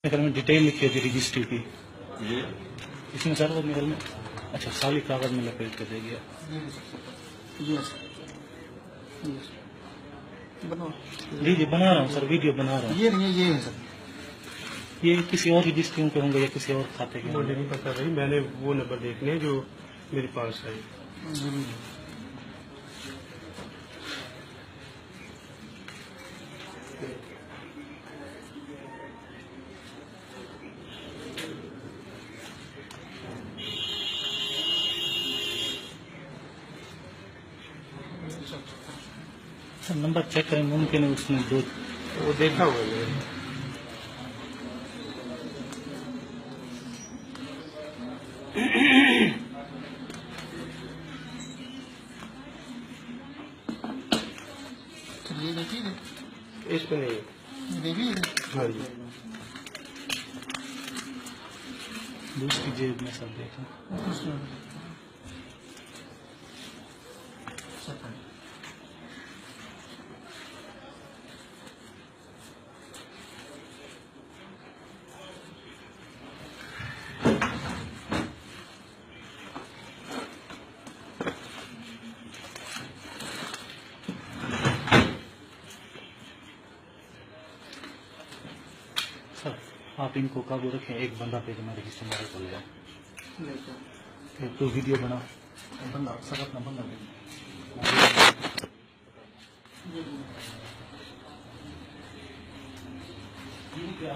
घर में डिटेल लिखी थी रजिस्ट्री की, ये इसमें सर वो मेरे में अच्छा साली कागज में लपेट के दे गया। लीजिए बना रहा हूँ सर, वीडियो बना रहा हूँ। ये नहीं है, ये है सर। ये किसी और रजिस्ट्रियों के होंगे या किसी और खाते के मुझे होंगे। नहीं पता भाई, मैंने वो नंबर देखने हैं जो मेरे पास है। सर नंबर चेक करें, मुमकिन है उसमें दो। वो देखा हुआ है मैंने। ये देखिए, इसमें नहीं। देखिए हाँ जी, दूसरी जेब में सब देखा। सर आप इनको काबू रखें, एक बंदा पे मैं रजिस्टर मारे चल गया। तो वीडियो बना बंदा सर, अपना बंदा क्या